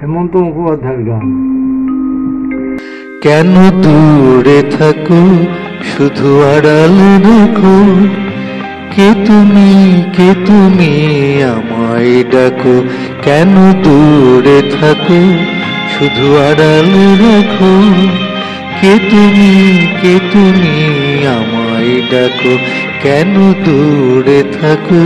হেমন্ত মুখোপাধ্যায়ের গান। কেন দূরে থাকো, শুধু আড়াল রাখো, কে তুমি আমায় ডাকো। কেন দূরে থাকো, শুধু আড়াল রাখো, কে তুমি আমায় ডাকো। কেন দূরে থাকো।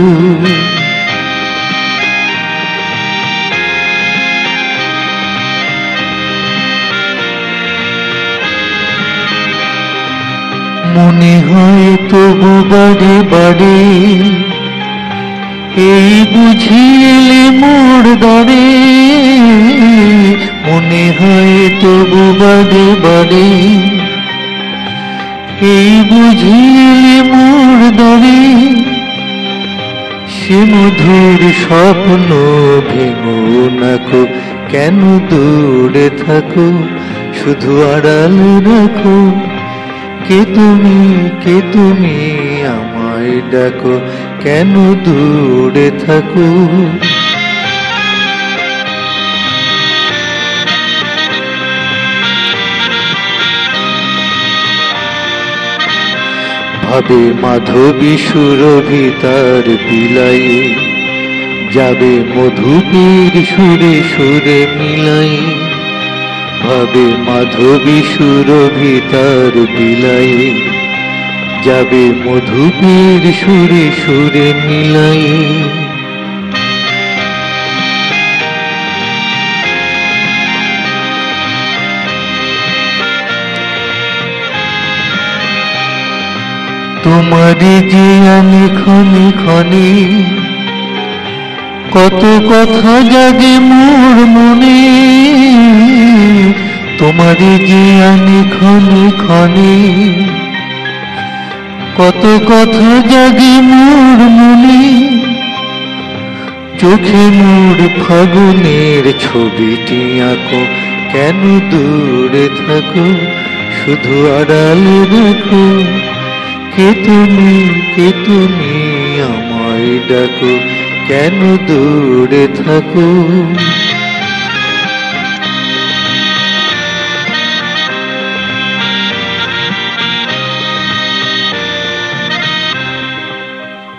মনে হয় তবু বারে বারে, এই বুঝিলে মোর দরে। মনে হয় তবু বারে বারে, এই বুঝিলে মোর দরে। সে মধুর স্বপ্ন ভেঙো নাকো। কেন দূরে থাকো, শুধু আড়াল রাখো, কে তুমি আমায় ডাকো। কেন দূরে থাকো। ভাবে মাধবী সুরভি তার বিলাই, যাবে মধুপীর সুরে সুরে মিলাই। ভাবে মাধবী সুরভি তার বিলাই, যাবে মধুপীর সুরে সুরে মিলাই। তোমারই যে আমি ক্ষণে ক্ষণে, কত কথা জাগে মোর মনে। তোমারই যে আমি ক্ষণে ক্ষণে, কত কথা জাগে মোর মনে। চোখে মোর ফাগুনের ছবিটি আঁকো। কেন দূরে থাকো, শুধু আড়াল রাখো, কে তুমি আমায় ডাকো। কেন দূরে থাকো।